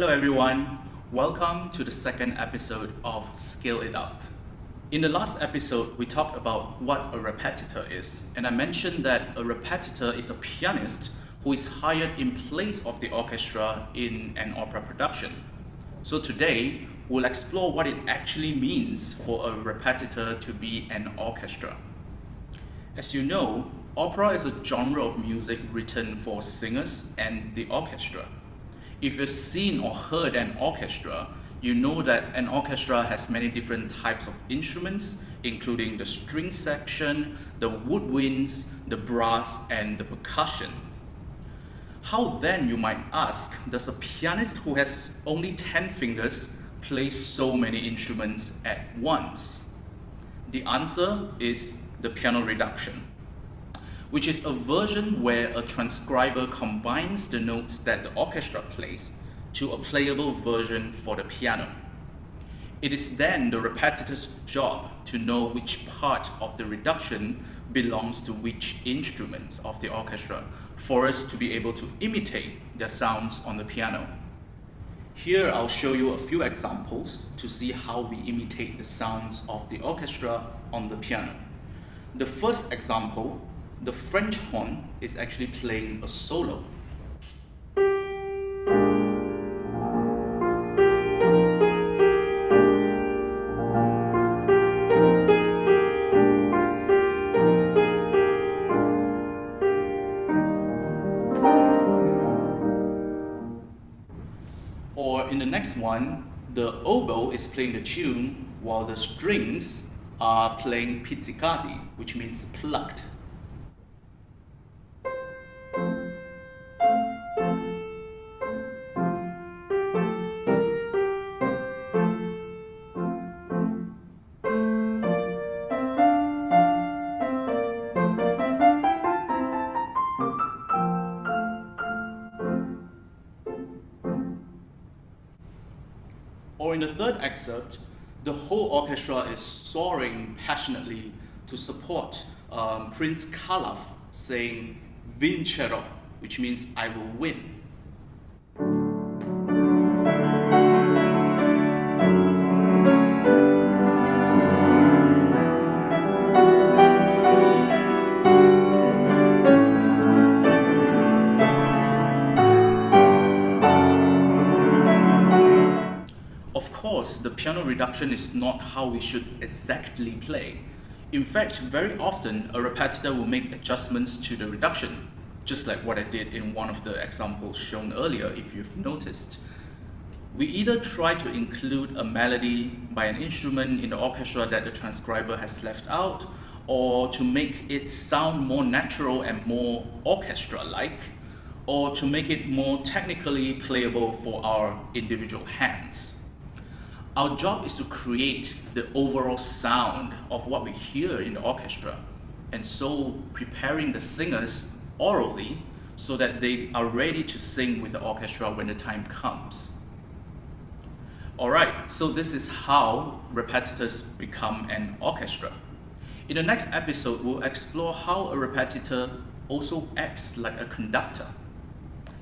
Hello everyone, welcome to the second episode of Scale It Up. In the last episode, we talked about what a repétiteur is, and I mentioned that a repétiteur is a pianist who is hired in place of the orchestra in an opera production. So today, we'll explore what it actually means for a repétiteur to be an orchestra. As you know, opera is a genre of music written for singers and the orchestra. If you've seen or heard an orchestra, you know that an orchestra has many different types of instruments, including the string section, the woodwinds, the brass, and the percussion. How then, you might ask, does a pianist who has only 10 fingers play so many instruments at once? The answer is the piano reduction, which is a version where a transcriber combines the notes that the orchestra plays to a playable version for the piano. It is then the repétiteur's job to know which part of the reduction belongs to which instruments of the orchestra for us to be able to imitate their sounds on the piano. Here I'll show you a few examples to see how we imitate the sounds of the orchestra on the piano. The first example, the French horn is actually playing a solo. Or in the next one, the oboe is playing the tune while the strings are playing pizzicati, which means plucked. Or in the third excerpt, the whole orchestra is soaring passionately to support Prince Kuala saying "Vincerò," which means "I will win." Of course, the piano reduction is not how we should exactly play. In fact, very often, a repétiteur will make adjustments to the reduction, just like what I did in one of the examples shown earlier, if you've noticed. We either try to include a melody by an instrument in the orchestra that the transcriber has left out, or to make it sound more natural and more orchestra-like, or to make it more technically playable for our individual hands. Our job is to create the overall sound of what we hear in the orchestra, and so preparing the singers orally so that they are ready to sing with the orchestra when the time comes. Alright, so this is how repétiteurs become an orchestra. In the next episode, we'll explore how a repétiteur also acts like a conductor.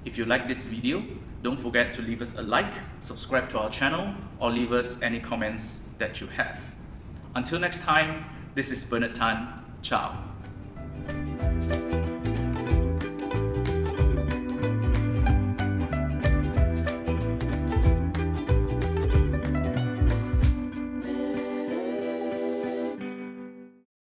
If you like this video, don't forget to leave us a like, subscribe to our channel, or leave us any comments that you have. Until next time, this is Bernard Tan. Ciao.